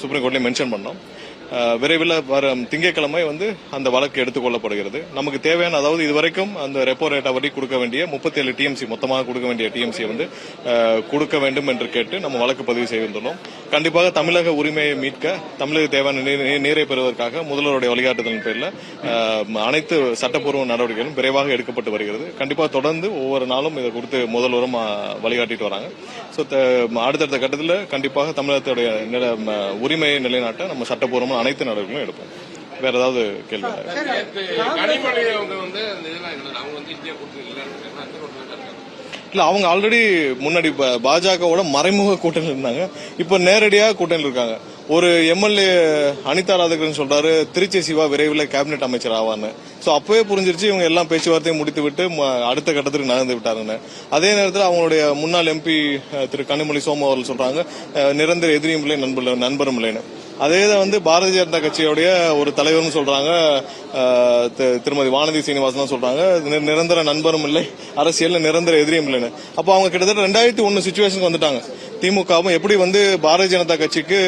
Supreme கோர்ட்ல mention பண்ணோம். விரைவில் வரும் திங்கட்கிழமை வந்து அந்த வழக்கு எடுத்துக் கொள்ளப்படுகிறது. நமக்கு தேவையான, அதாவது இதுவரைக்கும் அந்த ரெப்போ ரேட்டை வரி கொடுக்க வேண்டிய 37 டிஎம்சி மொத்தமாக கொடுக்க வேண்டிய டிஎம்சியை வந்து கொடுக்க வேண்டும் என்று கேட்டு நம்ம வழக்கு பதிவு செய்துள்ளோம். கண்டிப்பாக தமிழக உரிமையை மீட்க, தமிழக தேவையான நீரை பெறுவதற்காக முதல்வருடைய வழிகாட்டுதலின் பேரில் அனைத்து சட்டப்பூர்வ நடவடிக்கைகளும் விரைவாக எடுக்கப்பட்டு வருகிறது. கண்டிப்பாக தொடர்ந்து ஒவ்வொரு நாளும் இதை குறித்து முதல்வரும் வழிகாட்டிட்டு வராங்க. அடுத்தடுத்த கட்டத்தில் கண்டிப்பாக தமிழகத்துடைய உரிமையை நிலைநாட்ட நம்ம சட்டப்பூர்வமாக அனைத்து நடவடிக்கைகளும் எடுப்போம். வேற ஏதாவது கேள்வி? இல்ல, அவங்க ஆல்ரெடி முன்னாடி பாஜகவோட மறைமுக கூட்டணியில் இருந்தாங்க. இப்ப நேரடியாக கூட்டணியில் இருக்காங்க. ஒரு எம்எல்ஏ அனிதா ராதாகிருஷ்ணன் சொல்றாரு திருச்சி சிவா விரைவில் கேபினெட் அமைச்சர் ஆவான்னு. சோ அப்பவே புரிஞ்சிருச்சு இவங்க எல்லாம் பேச்சுவார்த்தையை முடித்து விட்டு அடுத்த கட்டத்துக்கு நகர்ந்து விட்டாருன்னு. அதே நேரத்தில் அவங்களுடைய முன்னாள் எம்பி திரு கனிமொழி சோமு அவர்கள் சொல்றாங்க நிரந்தர எதிரியும் இல்லை நண்பரும் இல்லைன்னு. அதே வந்து பாரதிய ஜனதா கட்சியோடைய ஒரு தலைவர்னு சொல்றாங்க திருமதி வானதி சீனிவாசன் சொல்றாங்க நிரந்தர நண்பரும் இல்லை, அரசியல் நிரந்தர எதிரியும் இல்லைன்னு. அப்ப அவங்க கிட்டத்தட்ட 2001 சிச்சுவேஷனுக்கு வந்துட்டாங்க. திமுகவும் எப்படி வந்து பாரதிய ஜனதா கட்சிக்கு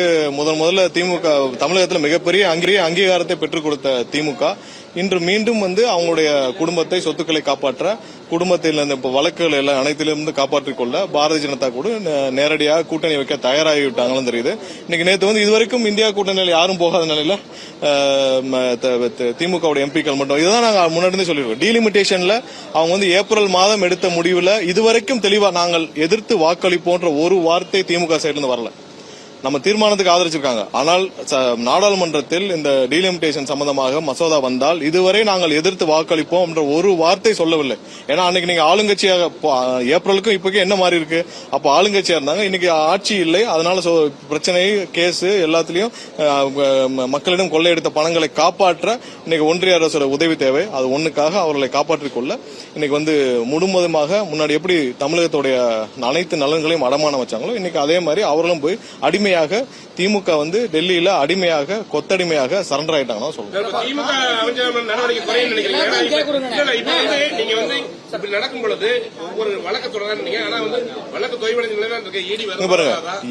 முதல்ல திமுக தமிழகத்தில் மிகப்பெரிய அங்கீகாரத்தை பெற்றுக் கொடுத்த திமுக இன்று மீண்டும் வந்து அவங்களுடைய குடும்பத்தை, சொத்துக்களை காப்பாற்ற, குடும்பத்தில் இந்த வழக்குகள் எல்லாம் அனைத்திலிருந்து காப்பாற்றிக் கொள்ள பாரதிய ஜனதா கூட நேரடியாக கூட்டணி வைக்க தயாராகி விட்டாங்களும் தெரியுது. இன்னைக்கு நேற்று வந்து இதுவரைக்கும் இந்தியா கூட்டணியில் யாரும் போகாத நிலையில திமுக எம்பிக்கள் மட்டும், இதுதான் நாங்க முன்னாடி சொல்லிருக்கோம். டீலிமிட்டேஷன்ல அவங்க வந்து ஏப்ரல் மாதம் எடுத்த முடிவுல இதுவரைக்கும் தெளிவா நாங்கள் எதிர்த்து வாக்களிப்போன்ற ஒரு வார்த்தை திமுக சைடுல இருந்து வரல. நம்ம தீர்மானத்துக்கு ஆதரிச்சிருக்காங்க. ஆனால் நாடாளுமன்றத்தில் இந்த டீலிமிட்டேஷன் சம்பந்தமாக மசோதா வந்தால் இதுவரை நாங்கள் எதிர்த்து வாக்களிப்போம் என்ற ஒரு வார்த்தை சொல்லவில்லை. ஏன்னா அன்னைக்கு நீங்க ஆளுங்கட்சியாக ஏப்ரலுக்கும் இப்போக்கும் என்ன மாறி இருக்கு? அப்ப ஆளுங்கட்சியா இருந்தாங்க, இன்னைக்கு ஆட்சி இல்லை. அதனால பிரச்சனை, கேஸ் எல்லாத்திலையும் மக்களிடம் கொள்ளையடித்த பணங்களை காப்பாற்ற இன்னைக்கு ஒன்றிய அரசோட உதவி தேவை. அது ஒண்ணுக்காக அவர்களை காப்பாற்றிக் கொள்ள இன்னைக்கு வந்து முழுவதுமாக முன்னாடி எப்படி தமிழகத்துடைய அனைத்து நலன்களையும் அடமானம் வச்சாங்களோ இன்னைக்கு அதே மாதிரி அவர்களும் போய் அடிமை திமுக வந்து டெல்லியில அடிமையாக, கொத்தடிமையாக சரண்டர் ஆயிட்டாங்கன்னா சொல்லுங்க.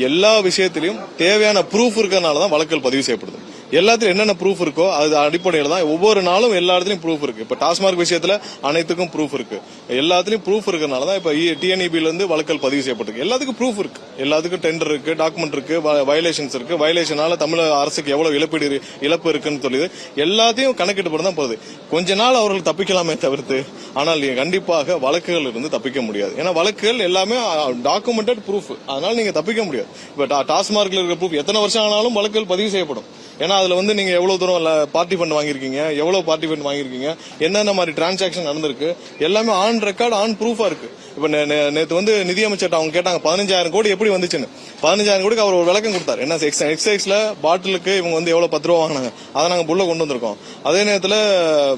எல்லா விஷயத்திலையும் தேவையான ப்ரூஃப் இருக்கிறதுனாலதான் வழக்குகள் பதிவு செய்யப்படுது. எல்லாத்திலும் என்னென்ன ப்ரூஃப் இருக்கோ அது அடிப்படையில் தான் ஒவ்வொரு நாளும் எல்லா இடத்துலயும் ப்ரூஃப் இருக்கு. இப்ப டாஸ்மார்க் விஷயத்துல அனைத்துக்கும் ப்ரூஃப் இருக்கு. எல்லாத்திலும் ப்ரூஃப் இருக்கனால தான் இப்ப டிஎன்இபில இருந்து வழக்குகள் பதிவு செய்யப்பட்டிருக்கு. எல்லாத்துக்கும் ப்ரூஃப் இருக்கு. எல்லாத்துக்கும் டெண்டர் இருக்கு, டாக்குமெண்ட் இருக்கு, வயலேஷன்ஸ் இருக்கு. வயலேஷனால தமிழக அரசுக்கு எவ்வளவு இழப்பு இருக்குன்னு சொல்லி எல்லாத்தையும் கணக்கிட்டு போட்டு தான் போகுது. கொஞ்ச நாள் அவர்கள் தப்பிக்கலாமே தவிர்த்து, ஆனால் கண்டிப்பாக வழக்குகள் இருந்து தப்பிக்க முடியாது. ஏன்னா வழக்குகள் எல்லாமே டாக்குமெண்டட் ப்ரூஃப், அதனால நீங்க தப்பிக்க முடியாது. இப்ப டாஸ்மார்க்ல இருக்கிற ப்ரூஃப் எத்தனை வருஷம் ஆனாலும் வழக்குகள் பதிவு செய்யப்படும். ஏன்னா அதுல வந்து நீங்க எவ்வளவு தூரம் பார்ட்டி ஃபண்ட் வாங்கிருக்கீங்க, எவ்வளவு பார்ட்டி ஃபண்ட் வாங்கிருக்கீங்க, என்னென்ன மாதிரி டிரான்சாக்சன் நடந்திருக்கு, எல்லாமே ஆன் ரெக்கார்ட், ஆன் ப்ரூஃபா இருக்கு. இப்ப நேற்று வந்து நிதியமைச்சர் அவங்க கேட்டாங்க 15,000 கோடி எப்படி வந்துச்சுன்னு. 15,000 கோடிக்கு அவர் ஒரு விளக்கம் கொடுத்தார். என்ன எக்ஸைஸ்ல பாட்டிலுக்கு இவங்க வந்து எவ்வளவு 10 ரூபா வாங்கினாங்க, அதை நாங்க புள்ள கொண்டு வந்திருக்கோம். அதே நேரத்தில்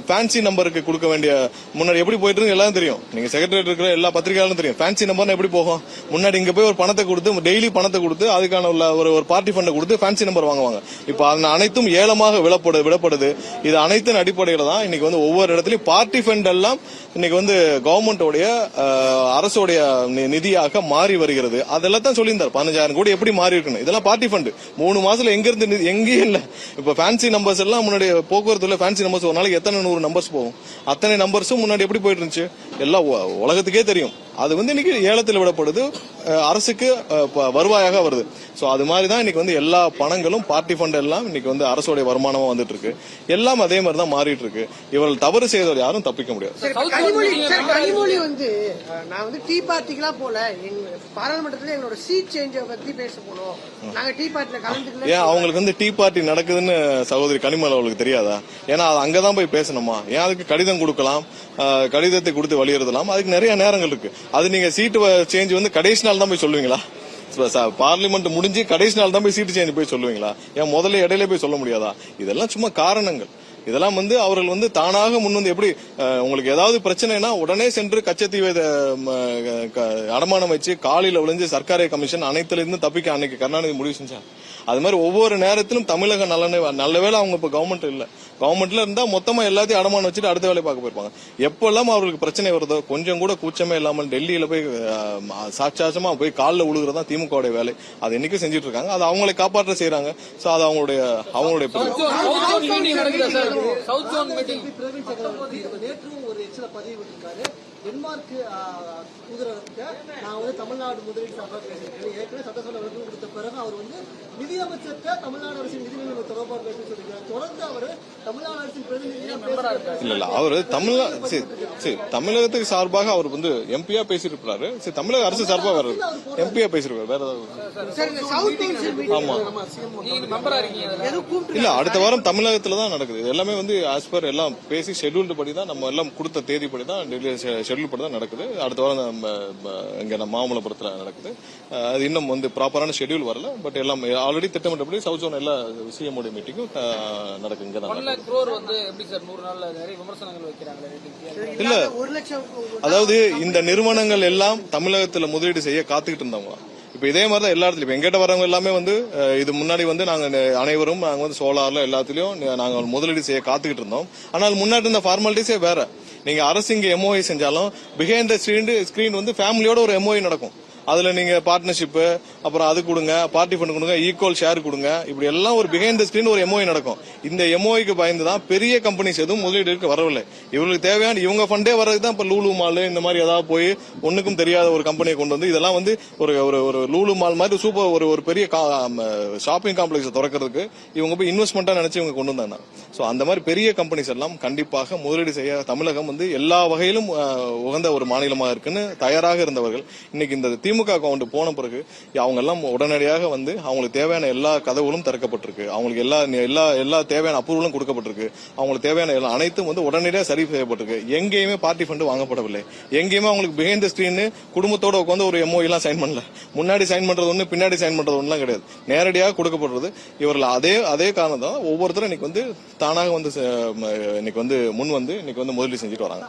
ஃபேன்சி நம்பருக்கு கொடுக்க வேண்டிய முன்னாடி எப்படி போயிட்டு இருக்கு எல்லாம் தெரியும். நீங்க செக்ரட்டரி இருக்கிற எல்லா பத்திரிகையாலும் தெரியும். ஃபேன்சி நம்பர் எப்படி போகும்? முன்னாடி இங்க போய் ஒரு பணத்தை கொடுத்து, டெய்லி பணத்தை கொடுத்து, அதுக்கான உள்ள ஒரு பார்ட்டி ஃபண்டை கொடுத்து ஃபேன்சி நம்பர் வாங்குவாங்க. இப்ப அனைத்தும் ஏலமாக விடப்படுது. இது அனைத்தின் அடிப்படையில தான் இன்னைக்கு வந்து ஒவ்வொரு இடத்துலயும் பார்ட்டி ஃபண்ட் எல்லாம் இன்னைக்கு வந்து கவர்மெண்டோடைய அரசுடைய நிதியாக மாறி வருகிறது. அதெல்லாம் தான் சொல்லியிருந்தார் 15,000 கோடி எப்படி மாறி இருக்குன்னு. இதெல்லாம் பார்ட்டி ஃபண்ட் 3 மாசத்துல எங்க இருந்து எங்கேயும் இல்ல. இப்ப ஃபேன்சி நம்பர்ஸ் எல்லாம் முன்னாடி போக்குவரத்துல ஃபேன்சி நம்பர்ஸ் ஒரு நாளைக்கு எத்தனை 100 நம்பர்ஸ் போகும். அத்தனை நம்பர்ஸும் முன்னாடி எப்படி போயிட்டு இருந்துச்சு எல்லாம் உலகத்துக்கே தெரியும். அது வந்து இன்னைக்கு ஏலத்தில் விடப்படுது, அரசுக்கு வருவாயாக வருது. சோ அது மாதிரிதான் இன்னைக்கு வந்து எல்லா பணங்களும் பார்ட்டி ஃபண்ட் எல்லாம் இன்னைக்கு வந்து அரசுடைய வருமானமா வந்துட்டு இருக்கு. எல்லாம் அதே மாதிரி தான் மாறிட்டு இருக்கு. இவர்கள் தவறு செய்தவர் யாரும் தப்பிக்க முடியாது. கனிமொழி வந்து நான் வந்து டீ பார்ட்டிக்கெல்லாம் போல, பாராளுமன்றத்துல எங்களோட சீட் சேஞ்ச் பத்தி பேச போனோம், நாங்க டீ பார்ட்டில கலந்துக்கல. ஏன் அவங்களுக்கு வந்து டீ பார்ட்டி நடக்குதுன்னு சகோதரி கனிமொழி அவங்களுக்கு தெரியாதா? ஏன்னா அது அங்கதான் போய் பேசணுமா? ஏன் அதுக்கு கடிதம் கொடுக்கலாம், கடிதத்தை கொடுத்து வலியுறுத்தலாம். அதுக்கு நிறைய நேரங்கள் இருக்கு. அது நீங்க சீட்டு சேஞ்ச் வந்து கடைசி நாள் தான் போய் சொல்லுவீங்களா? பார்லிமெண்ட் முடிஞ்சு கடைசி நாள் தான் போய் சீட்டு சேஞ்ச் போய் சொல்லுவீங்களா? ஏன் முதல்ல இடையில போய் சொல்ல முடியாதா? இதெல்லாம் சும்மா காரணங்கள். இதெல்லாம் வந்து அவர்கள் வந்து தானாக முன் வந்து எப்படி உங்களுக்கு ஏதாவது பிரச்சனைனா உடனே சென்று கச்சத்தீவை அடமானம் வச்சு காலையில விழுந்து சர்க்காரிய கமிஷன் அனைத்துல இருந்து தப்பிக்க அன்னைக்கு கருணாநிதி முடிவு செஞ்சார். அது மாதிரி ஒவ்வொரு நேரத்திலும் தமிழக நல்லவேளை அவங்க இப்ப கவர்மெண்ட்ல இருந்தா மொத்தமா எல்லாத்தையும் அடமானம் வச்சுட்டு அடுத்த வேலையை பார்க்க போயிருப்பாங்க. எப்பெல்லாம் அவர்களுக்கு பிரச்சனை வருதோ கொஞ்சம் கூட கூச்சமே இல்லாமல் டெல்லியில போய் சாட்சாசமா போய் காலில் விழுகிறதா திமுக வேலை. அது இன்னைக்கும் செஞ்சுட்டு இருக்காங்க. அது அவங்களை காப்பாற்ற செய்யறாங்க. சோ அது அவங்களுடைய நேற்றும் ஒரு எச்சல பதிவு விட்டிருக்காரு. டென்மார்க் தூதரகத்தை நான் வந்து தமிழ்நாடு முதலீடு சார்பாக பேசியிருக்கேன். ஏற்கனவே சட்டசபை விளக்கம் கொடுத்த பிறகு அவர் வந்து நிதியமைச்சர்கிட்ட தமிழ்நாடு அரசின் நிதி நிலைமை தொடர்பாக பேச சொல்லியிருக்காரு. தொடர்ந்து அவர் தமிழ்நாடு அரசின் பிரதிநிதியாக இல்ல அவரு தமிழகத்துக்கு சார்பாக அவர் வந்து எம்பியா பேசியிருப்பாரு. தமிழக அரசு சார்பாக வர்றது எம்பியா பேசிருப்பாரு. வேற ஏதாவது ஆமா இல்ல அடுத்த வாரம் தமிழகத்துல நடக்குது. எல்லாமே வந்து ஆஸ் பர் எல்லாம் பேசி ஷெட்யூல்டு படி தான் நம்ம எல்லாம் கொடுத்த தேதி படி தான் டெல்லி ஷெட்யூல் படி தான் நடக்குது. அடுத்த வாரம் இங்க மாமல்லபுரத்துல நடக்குது. அது இன்னும் வந்து ப்ராப்பரான ஷெட்யூல் வரல. பட் எல்லாம் ஆல்ரெடி திட்டமிட்டபடி சவுத் ஜோன் எல்லா சிஎம்ஓடி மீட்டிங்கும் நடக்கு. இங்க தான் இல்ல அதாவது இந்த நிறுவனங்கள் எல்லாம் தமிழகத்துல முதலீடு செய்ய காத்துக்கிட்டு இருந்தவங்க. இப்ப இதே மாதிரி தான் எல்லா இடத்துலயும் எங்கிட்ட வரவங்க எல்லாமே வந்து இது முன்னாடி வந்து நாங்க அனைவரும் நாங்க வந்து சோலார்ல எல்லாத்துலயும் நாங்க முதலீடு செய்ய காத்துக்கிட்டு இருந்தோம். ஆனால் முன்னாடி இருந்த ஃபார்மாலிட்டிஸே வேற. நீங்க அரசு இங்க எம்ஓஐ செஞ்சாலும் பிஹைண்ட் த ஸ்கிரீன் வந்து ஃபேமிலியோட ஒரு எம்ஓஐ நடக்கும். அதுல நீங்க பார்ட்னர்ஷிப் அப்புறம் அது கொடுங்க, பார்ட்டி ஃபண்ட் கொடுங்க, ஈக்குவல் ஷேர் கொடுங்க, இப்படி எல்லாம் ஒரு பிஹைண்ட் த ஸ்கிரீன் ஒரு எம்ஓஐ நடக்கும். இந்த எம்ஓஐக்கு பயந்து தான் பெரிய கம்பெனிஸ் எதுவும் முதலீடு வரவில்லை. இவங்களுக்கு தேவையான இவங்க ஃபண்டே வர்றதுக்கு தான் இப்ப லூலு மால் இந்த மாதிரி ஏதாவது போய் ஒண்ணுக்கும் தெரியாத ஒரு கம்பெனியை கொண்டு வந்து இதெல்லாம் வந்து ஒரு லூலு மால் மாதிரி சூப்பர் ஒரு பெரிய ஷாப்பிங் காம்ப்ளெக்ஸ் திறக்கிறதுக்கு இவங்க போய் இன்வெஸ்ட்மெண்டா நினைச்சு இவங்க கொண்டு வந்தாங்க. சோ அந்த மாதிரி பெரிய கம்பெனிஸ் எல்லாம் கண்டிப்பாக முதலீடு செய்ய தமிழகம் வந்து எல்லா வகையிலும் உகந்த ஒரு மாநிலமாக இருக்குன்னு தயாராக இருந்தவர்கள் இன்னைக்கு இந்த திமுக அக்கௌண்ட் போன பிறகு அவங்க எல்லாம் உடனடியாக வந்து அவங்களுக்கு தேவையான எல்லா கதவுகளும் திறக்கப்பட்டிருக்கு. அவங்களுக்கு எல்லா தேவையான அப்ரூவலும் கொடுக்கப்பட்டிருக்கு. அவங்களுக்கு தேவையான எல்லா அனைத்தும் வந்து உடனடியாக சரி செய்யப்பட்டிருக்கு. எங்கேயுமே பார்ட்டி ஃபண்ட் வாங்கப்படவில்லை. எங்கேயுமே அவங்களுக்கு பிஹைண்ட் த ஸ்கிரீன் குடும்பத்தோட உட்காந்து ஒரு எம்ஓ எல்லாம் சைன் பண்ணல. முன்னாடி சைன் பண்றது ஒண்ணு பின்னாடி சைன் பண்றது ஒண்ணுலாம் கிடையாது. நேரடியாக கொடுக்கப்படுறது. இவர்கள் அதே காரணம் தான் ஒவ்வொருத்தரும் இன்னைக்கு வந்து தானாக வந்து இன்னைக்கு வந்து முன் வந்து இன்னைக்கு வந்து முதலீடு செஞ்சுட்டு வராங்க.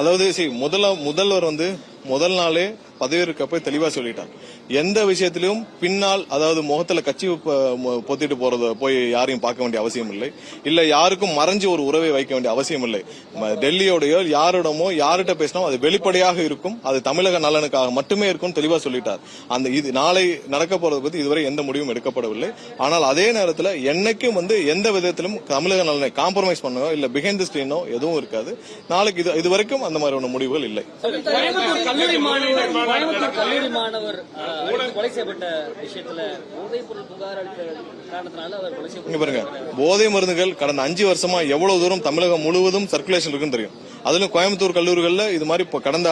அதாவது முதல்வர் வந்து முதல் நாளே பதவியேற்கப்ப தெளிவா சொல்லிட்டார். எந்த விஷயத்திலும் பின்னால் அதாவது முகத்துல கட்சி பொத்திட்டு போய் யாரையும் பார்க்க வேண்டிய அவசியம் இல்லை. இல்ல யாருக்கும் மறைஞ்சு ஒரு உறவை வைக்க வேண்டிய அவசியம் இல்லை. டெல்லியோடையோ யாரிடமோ யார்கிட்ட பேசினோம் அது வெளிப்படையாக இருக்கும். அது தமிழக நலனுக்காக மட்டுமே இருக்கும் தெளிவா சொல்லிட்டார். இது நாளை நடக்க போறது பத்தி இதுவரை எந்த முடிவும் எடுக்கப்படவில்லை. ஆனால் அதே நேரத்தில் என்னைக்கும் வந்து எந்த விதத்திலும் தமிழக நலனை காம்ப்ரமைஸ் பண்ணோ இல்ல பிஹைண்ட் தி ஸ்கிரீனோ எதுவும் இருக்காது. நாளைக்கு இதுவரைக்கும் அந்த மாதிரி முடிவுகள் இல்லை. கல்லூரி மாணவர் கொலை செய்யப்பட்ட விஷயத்துல போதைப் பொருள் புகார் அளித்த காரணத்தினால அவர் கொலை செய்யப்பட்டார். பாருங்க, போதை மருந்துகள் கடந்த 5 வருஷமா எவ்வளவு தூரம் தமிழகம் முழுவதும் சர்க்குலேஷன் இருக்குன்னு தெரியும். அதுல கோயம்புத்தூர் கல்லூரிகள்ல இது மாதிரி கடந்த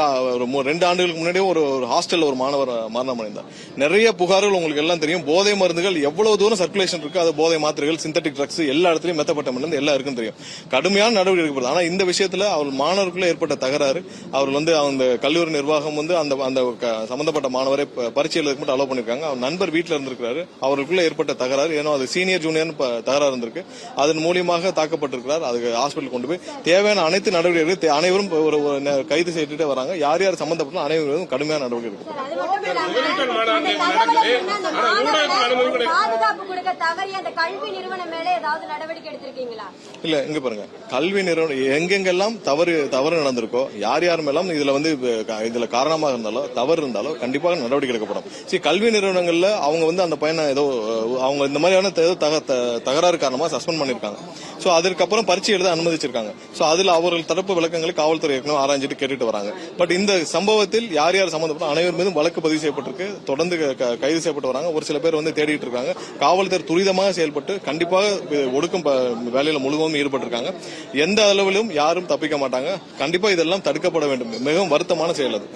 2 ஆண்டுகளுக்கு முன்னாடியே ஒரு ஹாஸ்டல்ல ஒரு மாணவர் மரணம் அடைந்தார். நிறைய புகார்கள் உங்களுக்கு எல்லாம் தெரியும். போதை மருந்துகள் எவ்வளவு தூரம் சர்க்குலேஷன் இருக்கு. அது போதை மாத்திரைகள், சிந்தட்டிக் ட்ரக்ஸ் எல்லா இடத்துலயும் மெத்தப்பட்ட எல்லாம் இருக்குன்னு தெரியும். கடுமையான நடவடிக்கை எடுக்கப்படுது. ஆனா இந்த விஷயத்துல அவர் மாணவருக்குள்ள ஏற்பட்ட தகராறு, அவர் வந்து அந்த கல்லூரி நிர்வாகம் வந்து அந்த சம்பந்தப்பட்ட மாணவரை பரீட்சை எழுதுக்கு மட்டும் அலோவ் பண்ணிருக்காங்க. அவர் நண்பர் வீட்டுல இருந்திருக்காரு. அவருக்குள்ள ஏற்பட்ட தகராறு, ஏன்னா அது சீனியர் ஜூனியர் தகராறு இருந்திருக்கு. அதன் மூலியமாக தாக்கப்பட்டிருக்கிறார். அதுக்கு ஹாஸ்பிட்டல் கொண்டு போய் தேவையான அனைத்து நடவடிக்கைகள் அனைவரும் ஒரு கைது செய்துட்டே வராங்க. யார் யார் சம்பந்தப்பட்ட அனைவரும் கடுமையான நடவடிக்கை எடுக்கும். இல்ல இங்க பாருங்க, கல்வி நிறுவனம் எங்கெங்கெல்லாம் தவறு நடந்திருக்கோ யார் யார் மேலும் இதுல காரணமாக இருந்தாலோ தவறு இருந்தாலோ கண்டிப்பாக நடவடிக்கை எடுக்கப்படும். கல்வி நிறுவனங்கள்ல அவங்க வந்து அந்த பையனை ஏதோ அவங்க இந்த மாதிரியான தகராறு காரணமா சஸ்பெண்ட் பண்ணிருக்காங்க. சோ அதுக்கப்புறம் பரீட்சை எழுத அனுமதிச்சிருக்காங்க. சோ அதுல அவர்கள் தரப்பு விளக்கங்களை காவல்துறை ஏற்கனவே ஆராய்ஞ்சிட்டு கேட்டுட்டு வராங்க. பட் இந்த சம்பவத்தில் யார் யார் சம்பந்தப்பட்ட அனைவர் மீதும் வழக்கு பதிவு செய்யப்பட்டிருக்கு. தொடர்ந்து கைது செய்யப்பட்டு வராங்க. ஒரு சில பேர் வந்து தேடிட்டு இருக்காங்க. காவல்துறை துரிதமாக செயல்பட்டு கண்டிப்பாக ஒடுக்கும் வேலையில முழுவதும் ஈடுபட்டிருக்காங்க. எந்த அளவிலும் யாரும் தப்பிக்க மாட்டாங்க. கண்டிப்பா இதெல்லாம் தடுக்கப்பட வேண்டும். மிகவும் வருத்தமான செயல் அது.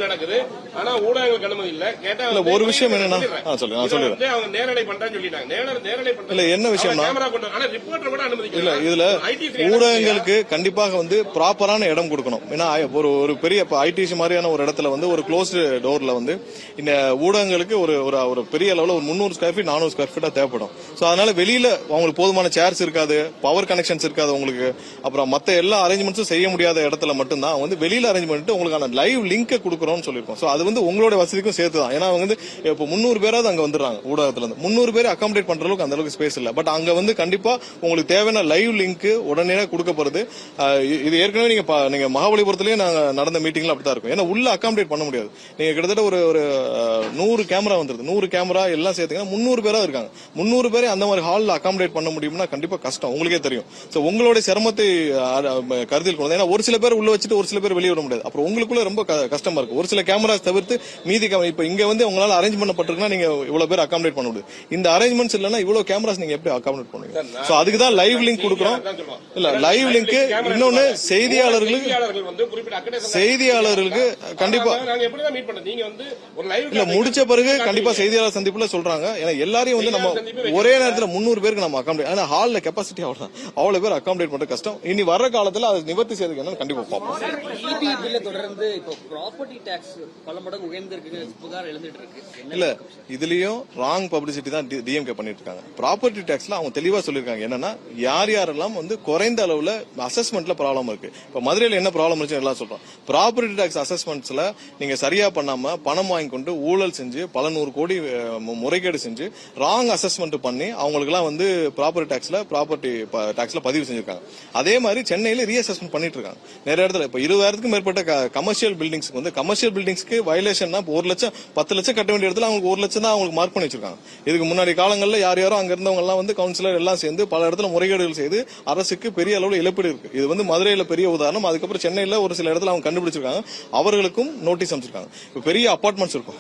நடக்குது. ஆனா ஊடகங்களுக்கு அனுமதி இல்ல. கேட்டா ஒரு விஷயம் என்னன்னா சொல்றேன். நேரலை பண்றேன்னு சொல்லிட்டாங்க. இல்ல என்ன விஷயம்னா ரிப்போர்ட்டர் கூட அனுமதி இல்ல இது இதுல ஊடகங்களுக்கு கண்டிப்பாக வந்து ப்ராப்பரான இடம் கொடுக்கணும். ஏன்னா ஒரு பெரிய ஐடிசி மாதிரியான ஒரு இடத்துல வந்து ஒரு க்ளோஸ்டு டோர்ல வந்து இந்த ஊடகங்களுக்கு ஒரு பெரிய அளவுல ஒரு 300 ஸ்கொயர் ஃபீட் 400 ஸ்கொயர் ஃபீட்டா தேவைப்படும். சோ அதனால வெளியில அவங்களுக்கு போதுமான சேர்ஸ் இருக்காது, பவர் கனெக்ஷன்ஸ் இருக்காது உங்களுக்கு, அப்புறம் மத்த எல்லா அரேஞ்ச்மெண்ட்ஸும் செய்ய முடியாத இடத்துல மட்டும்தான் வந்து வெளியில அரேஞ்ச் பண்ணிட்டு உங்களுக்கான லைவ் லிங்க் கொடுக்குறோம்னு சொல்லிருக்கோம். சோ அது வந்து உங்களோட வசதிக்கும் சேர்த்து தான். ஏன்னா வந்து இப்போ 300 பேராவது அங்க வந்துடுறாங்க ஊடகத்துல இருந்து. 300 பேர் அகாமடேட் பண்ற அளவுக்கு அந்த அளவுக்கு ஸ்பேஸ் இல்ல. பட் அங்க வந்து கண்டிப்பா உங்களுக்கு தேவையான லைவ் லிங்க் உடனே கொடுக்கப்படுது. இது ஏற்கனவே நீங்க மகாபலிபுரத்திலேயே நாங்க நடந்த மீட்டிங்ல அப்படிதான் இருக்கும். ஏன்னா உள்ள அகாமடேட் பண்ண முடியாது. நீங்க கிட்டத்தட்ட ஒரு 100 கேமரா வந்துருது. 100 கேமரா எல்லாம் சேர்த்தீங்கன்னா 300 பேரா இருக்காங்க. 300 பேரை அந்த மாதிரி ஹால்ல அகாமடேட் பண்ண முடியும்னா கண்டிப்பா கஷ்டம், உங்களுக்கே தெரியும். சோ உங்களுடைய சிரமத்தை கருத்தில் கொண்டு, ஏன்னா ஒரு சில பேர் உள்ள வச்சுட்டு ஒரு சில பேர் வெளியே விட முடியாது. அப்புறம் உங்களுக்குள்ள ரொம்ப கஷ்டமா இருக்கு. ஒரு சில கேமராஸ் தவிர்த்து மீதி இப்ப இங்க வந்து உங்களால அரேஞ்ச் பண்ணப்பட்டிருக்குன்னா நீங்க இவ்வளவு பேர் அகாமடேட் பண்ண முடியும். இந்த அரேஞ்ச்மெண்ட்ஸ் இல்லைன்னா இவ்வளவு கேமராஸ் நீங்க எப்படி அகாமடேட் பண்ணுவீங்க? சோ அதுக்கு தான் லைவ் லிங்க் கொடுக்குறோம். இல்ல லைவ் லிங்க் இன்னொன்னு செய்தியாளர்களுக்கு கண்டிப்பா இல்ல முடிச்ச பிறகு கண்டிப்பா செய்தியாளர் சந்திப்புல சொல்றாங்க. ஏன்னா எல்லாரையும் வந்து நம்ம ஒரே நேரத்துல 300 பேருக்கு நம்ம அகாமடேட், ஆனா ஹால்ல கெபாசிட்டி அவ்வளவு பேர் அகாமடேட் பண்ற கஷ்டம். இனி வர்ற காலத்துல அது நிவர்த்தி செய்யறதுக்கு என்னன்னு கண்டிப்பா பார்ப்போம். EB பில்ல தொடர்ந்து இப்போ ப்ராப்பர்ட்டி டாக்ஸ் பல மடங்கு உயர்ந்திருக்கு புகார் எழுந்துட்டு இருக்கு. இல்ல இதுலயும் ராங் பப்ளிசிட்டி தான் டிஎம்கே பண்ணிட்டு இருக்காங்க. ப்ராப்பர்ட்டி டாக்ஸ்ல அவங்க தெளிவா சொல்லிருக்காங்க என்னன்னா யாரெல்லாம் வந்து குறைந்த அளவுல அசஸ்மெண்ட்ல ப்ராப்ளம் இருக்கு. இப்ப மதுரையில என்ன ப்ராப்ளம் இருக்கு எல்லாம் சொல்றோம். ப்ராப்பர்ட்டி டாக்ஸ் அசஸ்மெண்ட்ஸ்ல நீங்க சரியா பண்ணாம பணம் வாங்கி கொண்டு ஊழல் செஞ்சு பல 100 கோடி முறைகேடு செஞ்சு ராங் அசஸ்மெண்ட் பண்ணி அவங்களுக்கு எல்லாம் வந்து ப்ராப்பர்ட்டி டாக்ஸ்ல பதிவு செஞ்சிருக்காங்க. அதே மாதிரி சென்னையில ரீஅசஸ்மெண்ட் பண்ணிட்டு இருக்காங்க நிறைய இடத்துல. இப்ப 20,000க்கும் மேற்பட்ட கமர்ஷியல் பில்டிங்ஸ்க்கு வந்து கமர்ஷியல் பில்டிங்ஸ்க்கு வயலேஷன் 1 லட்சம் 10 லட்சம் கட்ட வேண்டிய இடத்துல அவங்களுக்கு 1 லட்சம் தான் அவங்களுக்கு மார்க் பண்ணி வச்சிருக்காங்க. இதுக்கு முன்னாடி காலங்களில் யாரும் அங்க இருந்தவங்க எல்லாம் வந்து கவுன்சிலர் எல்லாம் சேர்ந்து பல இடத்துல முறைகேடுகள் செய்து அரசுக்கு பெரிய அளவுல இழப்பீடு இருக்கு. இது வந்து மதுரையில பெரிய உதாரணம். அதுக்கப்புறம் சென்னையில ஒரு சில இடத்துல அவங்க கண்டுபிடிச்சிருக்காங்க. அவர்களுக்கும் நோட்டீஸ் அமைச்சிருக்காங்க. இப்ப பெரிய அபார்ட்மெண்ட்ஸ் இருக்கும்,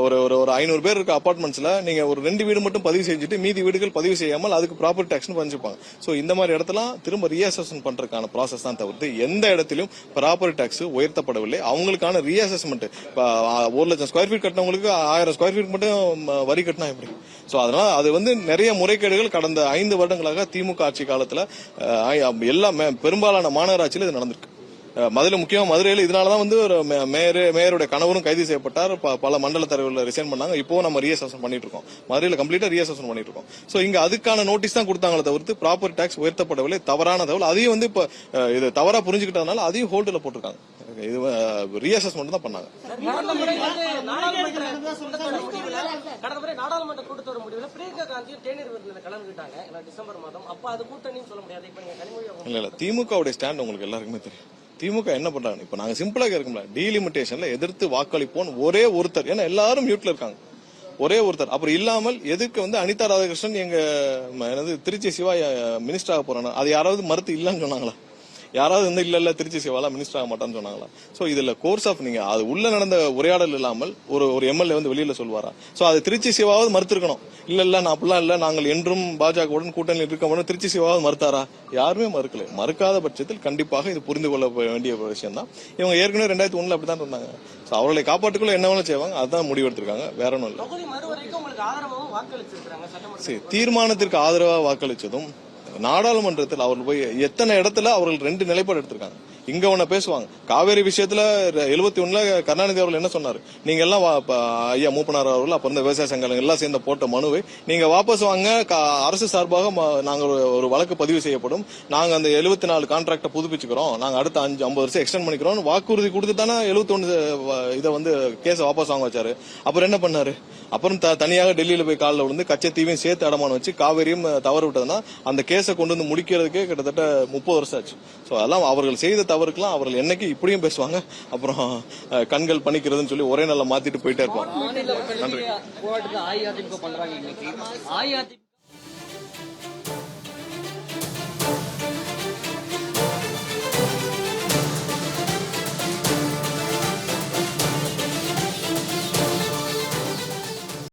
ஒரு 500 பேர் இருக்க அபார்ட்மெண்ட்ஸ்ல நீங்க ஒரு 2 வீடு மட்டும் பதிவு செஞ்சுட்டு மீதி வீடுகள் பதிவு செய்யாமல் அதுக்கு ப்ராப்பர்ட்டி டாக்ஸ் பதிஞ்சிருப்பாங்க. சோ இந்த மாதிரி இடத்துல திரும்ப ரீஅசஸ்மெண்ட் பண்றதுக்கான ப்ராசஸ் தான் தவிர்த்து எந்த இடத்திலும் ப்ராப்பர்ட்டி டாக்ஸ் உயர்த்தப்படவில்லை. அவங்களுக்கான ரீஅசஸ்மெண்ட் 1 லட்சம் ஸ்கொயர் ஃபீட் கட்டினவங்களுக்கு 1000 ஸ்கொயர் ஃபீட் மட்டும் வரி கட்டினா எப்படி? சோ அதனால அது வந்து நிறைய முறைகேடுகள் கடந்த 5 வருடங்களாக திமுக ஆட்சி காலத்துல எல்லா பெரும்பாலான மாநகராட்சியில இது நடந்திருக்கு. முக்கியமா மதுரையில இதனாலதான் வந்து ஒரு மேயருடைய கணவரும் கைது செய்யப்பட்டார். பல மண்டல தலைவர்கள் ரிசைன் பண்ணாங்க. இப்போ நம்ம ரீஅசஸ்மெண்ட் பண்ணிட்டு இருக்கோம். மதுரையில கம்ப்ளீட்டா ரீஅசஸ்மெண்ட் பண்ணிட்டு இருக்கோம். சோ இங்க அதுக்கான நோட்டீஸ் தான் கொடுத்தாங்களே தவிர்த்து ப்ராப்பர்ட்டி டாக்ஸ் உயர்த்தப்படவில்லை. தவறான தகவல் அதையும் வந்து இப்ப இது தவறா புரிஞ்சுக்கிட்டதுனால அதையும் ஹோல்டுல போட்டிருக்காங்க. இது ரீஅசஸ்மெண்ட் தான் பண்ணாங்க. நாடாளுமன்ற கூட்டத்தொடர் முடிவில் பிரியங்கா காந்தியும் தேநீர் விருந்தில் கலந்துக்கிட்டாங்க டிசம்பர் மாதம். அப்ப அது கூட்டணின்னு சொல்ல முடியாது. இப்ப நீங்க கனிமொழி இல்ல திமுகவுடைய ஸ்டாண்ட் உங்களுக்கு எல்லாருக்குமே தெரியும். திமுக என்ன பண்றாங்க? இப்ப நாங்க சிம்பிளா கேட்கல, டீலிமிட்டேஷன்ல எதிர்த்து வாக்களிப்போம் ஒரே ஒருத்தர், ஏன்னா எல்லாரும் மியூட்ல இருக்காங்க, ஒரே ஒருத்தர். அப்புறம் இல்லாமல் எதுக்கு வந்து அனிதா ராதாகிருஷ்ணன் எங்க திருச்சி சிவா மினிஸ்டர் ஆக போறாங்க, அது யாராவது மறுத்து இல்லன்னு சொன்னாங்களா? யாராவது வந்து இல்ல திருச்சி சிவாலா மினிஸ்டர் ஆக மாட்டான்னு சொன்னாங்களா? சோ இதுல கோர்ஸ் ஆஃப் நீங்க அது உள்ள நடந்த உரையாடல் இல்லாமல் ஒரு எம்எல்ஏ வந்து வெளியில சொல்வாரா? சோ அது திருச்சி சிவாவது மறுத்திருக்கணும். இல்ல நான் அப்படிலாம் இல்ல, நாங்கள் என்றும் பாஜகவுடன் கூட்டணியில் இருக்க முடியும் திருச்சி சிவாவது மறுத்தாரா? யாருமே மறுக்கல. மறுக்காத பட்சத்தில் கண்டிப்பாக இது புரிந்து கொள்ள வேண்டிய விஷயம் தான். இவங்க ஏற்கனவே 2001 அப்படித்தான் இருந்தாங்க. அவர்களை காப்பாற்றுக்குள்ள என்ன வேணும் செய்வாங்க, அதுதான் முடிவெடுத்திருக்காங்க, வேற ஒன்றும் இல்லை. தீர்மானத்திற்கு ஆதரவாக வாக்களிச்சதும் நாடாளுமன்றத்தில் அவர்கள் போய் எத்தனை இடத்துல அவர்கள் 2 நிலைப்பாடு எடுத்திருக்காங்க. இங்க ஒண்ணு பேசுவாங்க. காவேரி விஷயத்துல 71ல கருணாநிதி அவர்கள் என்ன சொன்னாரு? நீங்க எல்லாம் ஐயா மூப்பனார் அவர்கள் அப்ப இருந்த விவசாய சங்கங்கள் எல்லாம் சேர்ந்த போட்ட மனுவை நீங்க வாபஸ் வாங்க, அரசு சார்பாக நாங்க ஒரு வழக்கு பதிவு செய்யப்படும், நாங்க அந்த 74 கான்ட்ராக்ட புதுப்பிச்சுக்கிறோம், நாங்க அடுத்த 50 வருஷம் எக்ஸ்டெண்ட் பண்ணிக்கிறோம் வாக்குறுதி கொடுத்து தானே 71 இதை வந்து கேஸ வாபஸ் வாங்க வச்சாரு. அப்புறம் என்ன பண்ணாரு? அப்புறம் தனியாக டெல்லியில போய் காலில் விழுந்து கச்சத்தீவையும் சேர்த்து அடமானம் வச்சு காவேரியும் தவறு விட்டதுன்னா அந்த கேஸை கொண்டு வந்து முடிக்கிறதுக்கே கிட்டத்தட்ட 30 வருஷம் ஆச்சு. சோ அதெல்லாம் அவர்கள் செய்த தவறுக்கெல்லாம் அவர்கள் என்னைக்கு இப்படியும் பேசுவாங்க, அப்புறம் கண்கள் பணிக்கிறதுன்னு சொல்லி ஒரே நாள்ல மாத்திட்டு போயிட்டே இருப்பாங்க. நன்றி.